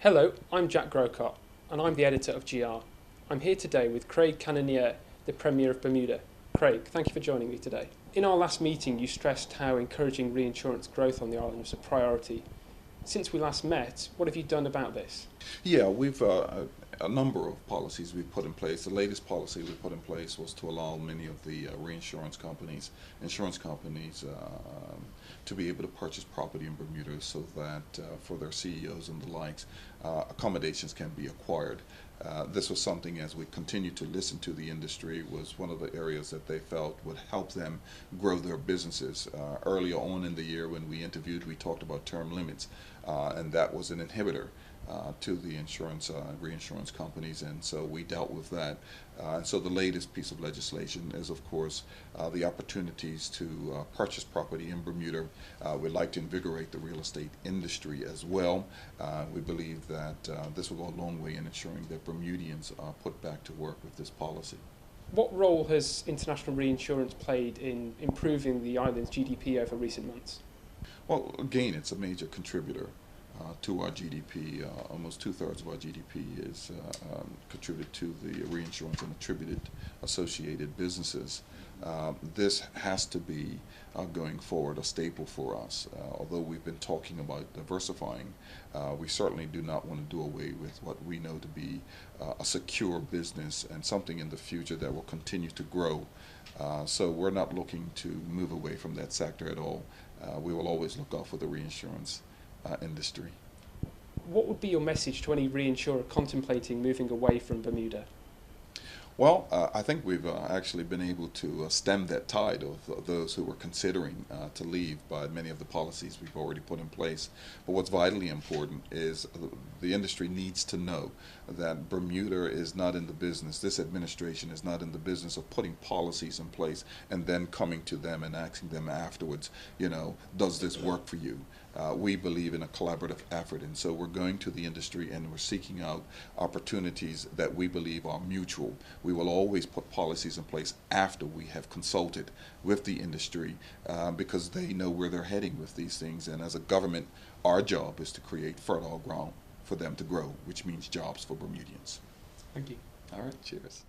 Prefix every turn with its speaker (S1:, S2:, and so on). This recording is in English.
S1: Hello, I'm Jack Grocott, and I'm the editor of GR. I'm here today with Craig Cannonier, the Premier of Bermuda. Craig, thank you for joining me today. In our last meeting, you stressed how encouraging reinsurance growth on the island was a priority. Since we last met, what have you done about this?
S2: Yeah, we've a number of policies we've put in place. The latest policy we put in place was to allow many of the reinsurance companies, insurance companies, to be able to purchase property in Bermuda so that for their CEOs and the likes, accommodations can be acquired. This was something, as we continue to listen to the industry, was one of the areas that they felt would help them grow their businesses. Earlier on in the year when we interviewed, we talked about term limits, and that was an inhibitor to the reinsurance companies, and so we dealt with that. And so the latest piece of legislation is, of course, the opportunities to purchase property in Bermuda. We'd like to invigorate the real estate industry as well. We believe that this will go a long way in ensuring that Bermudians are put back to work with this policy.
S1: What role has international reinsurance played in improving the island's GDP over recent months?
S2: Well, again, it's a major contributor to our GDP. Almost two-thirds of our GDP is contributed to the reinsurance and attributed associated businesses. This has to be, going forward, a staple for us. Although we've been talking about diversifying, we certainly do not want to do away with what we know to be a secure business and something in the future that will continue to grow. So we're not looking to move away from that sector at all. We will always look out for the reinsurance industry.
S1: What would be your message to any reinsurer contemplating moving away from Bermuda?
S2: Well, I think we've actually been able to stem that tide of those who were considering to leave by many of the policies we've already put in place. But what's vitally important is the industry needs to know that Bermuda is not in the business, this administration is not in the business of putting policies in place and then coming to them and asking them afterwards, does this work for you? We believe in a collaborative effort, and so we're going to the industry and we're seeking out opportunities that we believe are mutual. We will always put policies in place after we have consulted with the industry because they know where they're heading with these things, and as a government, our job is to create fertile ground for them to grow, which means jobs for Bermudians.
S1: Thank you.
S2: All right, cheers.